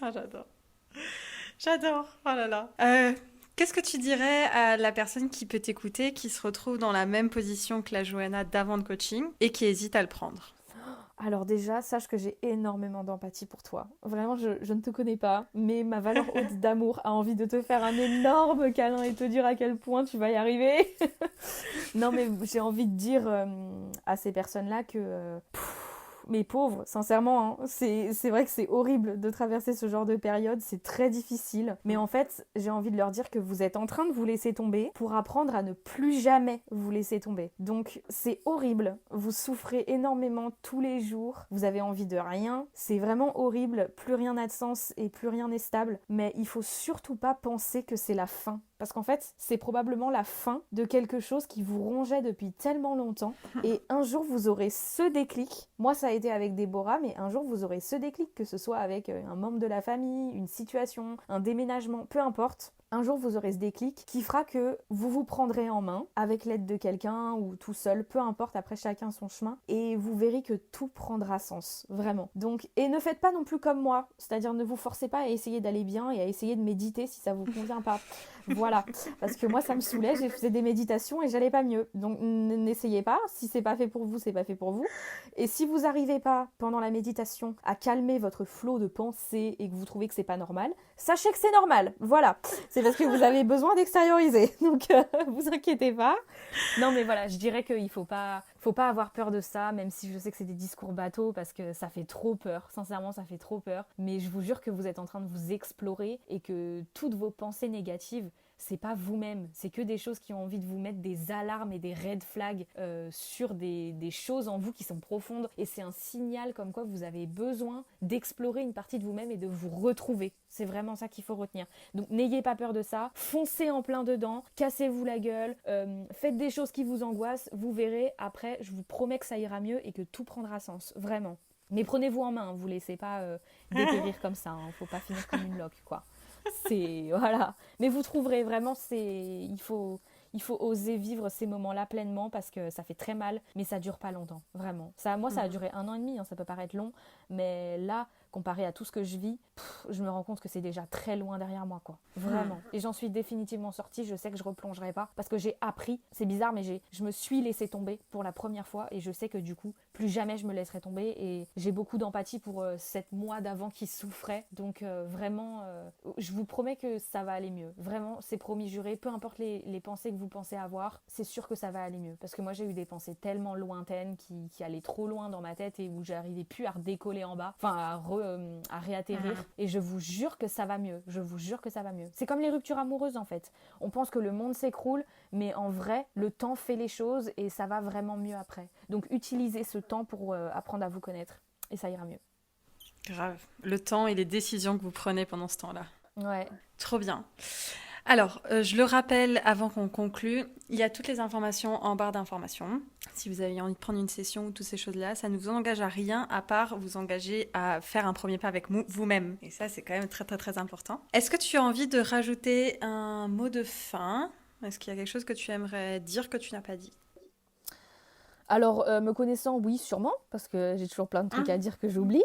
Ah, j'adore, oh là là. Qu'est-ce que tu dirais à la personne qui peut t'écouter, qui se retrouve dans la même position que la Johanna d'avant le coaching et qui hésite à le prendre? Alors déjà, sache que j'ai énormément d'empathie pour toi. Vraiment, je ne te connais pas, mais ma valeur haute d'amour a envie de te faire un énorme câlin et te dire à quel point tu vas y arriver. Non, mais j'ai envie de dire à ces personnes-là que... mais pauvres, sincèrement, hein, c'est vrai que c'est horrible de traverser ce genre de période, c'est très difficile. Mais en fait, j'ai envie de leur dire que vous êtes en train de vous laisser tomber pour apprendre à ne plus jamais vous laisser tomber. Donc c'est horrible, vous souffrez énormément tous les jours, vous avez envie de rien, c'est vraiment horrible, plus rien n'a de sens et plus rien n'est stable. Mais il faut surtout pas penser que c'est la fin. Parce qu'en fait, c'est probablement la fin de quelque chose qui vous rongeait depuis tellement longtemps. Et un jour, vous aurez ce déclic. Moi, ça a été avec Déborah, mais un jour, vous aurez ce déclic, que ce soit avec un membre de la famille, une situation, un déménagement, peu importe. Un jour, vous aurez ce déclic qui fera que vous vous prendrez en main avec l'aide de quelqu'un ou tout seul, peu importe, après chacun son chemin, et vous verrez que tout prendra sens, vraiment. Donc, et ne faites pas non plus comme moi, c'est-à-dire ne vous forcez pas à essayer d'aller bien et à essayer de méditer si ça vous convient pas. Voilà, parce que moi ça me saoulait, j'ai fait des méditations et j'allais pas mieux. Donc n'essayez pas, si c'est pas fait pour vous, c'est pas fait pour vous. Et si vous arrivez pas pendant la méditation à calmer votre flot de pensée et que vous trouvez que c'est pas normal, sachez que c'est normal. Voilà, c'est parce que vous avez besoin d'extérioriser. Donc vous inquiétez pas. Non mais voilà, je dirais qu'il faut pas avoir peur de ça, même si je sais que c'est des discours bateaux parce que ça fait trop peur. Sincèrement, ça fait trop peur. Mais je vous jure que vous êtes en train de vous explorer et que toutes vos pensées négatives, c'est pas vous-même, c'est que des choses qui ont envie de vous mettre des alarmes et des red flags sur des choses en vous qui sont profondes et c'est un signal comme quoi vous avez besoin d'explorer une partie de vous-même et de vous retrouver. C'est vraiment ça qu'il faut retenir. Donc n'ayez pas peur de ça, foncez en plein dedans, cassez-vous la gueule, faites des choses qui vous angoissent, vous verrez, après je vous promets que ça ira mieux et que tout prendra sens, vraiment. Mais prenez-vous en main, vous laissez pas dépérir comme ça, faut pas finir comme une loque quoi. C'est voilà, mais vous trouverez vraiment, il faut oser vivre ces moments-là pleinement parce que ça fait très mal, mais ça dure pas longtemps, vraiment. Moi, ça a duré 1 an et demi, ça peut paraître long, mais là, comparé à tout ce que je vis, je me rends compte que c'est déjà très loin derrière moi, quoi. Vraiment. Et j'en suis définitivement sortie, je sais que je replongerai pas parce que j'ai appris, c'est bizarre, mais je me suis laissée tomber pour la première fois et je sais que du coup, plus jamais je me laisserai tomber. Et j'ai beaucoup d'empathie pour cette moi d'avant qui souffrait. Donc vraiment, je vous promets que ça va aller mieux. Vraiment, c'est promis, juré. Peu importe les pensées que vous pensez avoir, c'est sûr que ça va aller mieux. Parce que moi, j'ai eu des pensées tellement lointaines qui allaient trop loin dans ma tête et où j'arrivais plus à redécoller en bas, enfin à réatterrir. Et je vous jure que ça va mieux. Je vous jure que ça va mieux. C'est comme les ruptures amoureuses en fait. On pense que le monde s'écroule, mais en vrai, le temps fait les choses et ça va vraiment mieux après. Donc utilisez ce temps pour apprendre à vous connaître et ça ira mieux. Grave. Le temps et les décisions que vous prenez pendant ce temps-là. Ouais. Trop bien. Alors, je le rappelle avant qu'on conclue, il y a toutes les informations en barre d'informations. Si vous avez envie de prendre une session ou toutes ces choses-là, ça ne vous engage à rien à part vous engager à faire un premier pas avec vous-même. Et ça, c'est quand même très, très, très important. Est-ce que tu as envie de rajouter un mot de fin ? Est-ce qu'il y a quelque chose que tu aimerais dire que tu n'as pas dit ? Alors, me connaissant, oui, sûrement, parce que j'ai toujours plein de trucs à dire que j'oublie.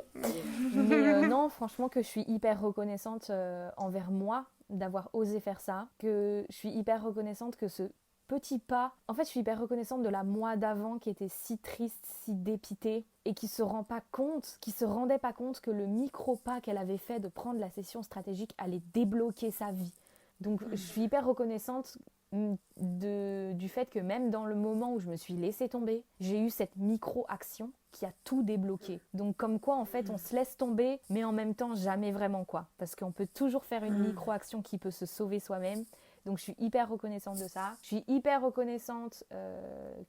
Mais non, franchement, que je suis hyper reconnaissante envers moi d'avoir osé faire ça, que je suis hyper reconnaissante que ce petit pas... En fait, je suis hyper reconnaissante de la moi d'avant qui était si triste, si dépitée, et qui se rendait pas compte que le micro-pas qu'elle avait fait de prendre la session stratégique allait débloquer sa vie. Donc, je suis hyper reconnaissante du fait que même dans le moment où je me suis laissée tomber, j'ai eu cette micro-action qui a tout débloqué. Donc comme quoi en fait on se laisse tomber mais en même temps jamais vraiment quoi. Parce qu'on peut toujours faire une micro-action qui peut se sauver soi-même. Donc je suis hyper reconnaissante de ça. Je suis hyper reconnaissante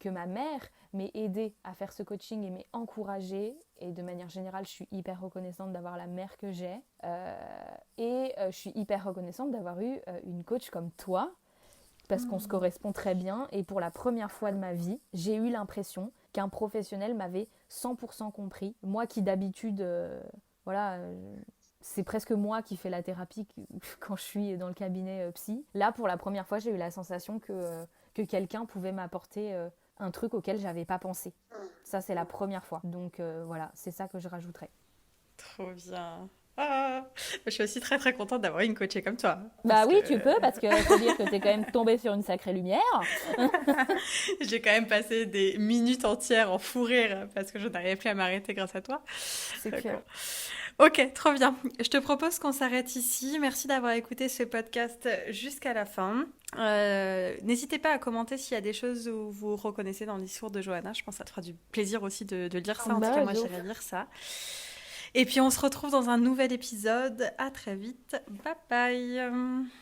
que ma mère m'ait aidée à faire ce coaching et m'ait encouragée. Et de manière générale, je suis hyper reconnaissante d'avoir la mère que j'ai. Je suis hyper reconnaissante d'avoir eu une coach comme toi. Parce qu'on se correspond très bien. Et pour la première fois de ma vie, j'ai eu l'impression qu'un professionnel m'avait 100% compris. Moi qui d'habitude, c'est presque moi qui fais la thérapie quand je suis dans le cabinet psy. Là, pour la première fois, j'ai eu la sensation que quelqu'un pouvait m'apporter un truc auquel j'avais pas pensé. Ça, c'est la première fois. Donc voilà, c'est ça que je rajouterais. Trop bien. Ah, je suis aussi très très contente d'avoir une coachée comme toi. Bah oui, tu peux, parce que faut dire que t'es quand même tombée sur une sacrée lumière. J'ai quand même passé des minutes entières en fou rire parce que je n'arrivais plus à m'arrêter grâce à toi. C'est clair. Ok, trop bien. Je te propose qu'on s'arrête ici. Merci d'avoir écouté ce podcast jusqu'à la fin. N'hésitez pas à commenter s'il y a des choses où vous reconnaissez dans le discours de Johanna. Je pense que ça te fera du plaisir aussi de lire ça. En tout cas, moi, j'irai lire ça. Et puis, on se retrouve dans un nouvel épisode. À très vite. Bye bye.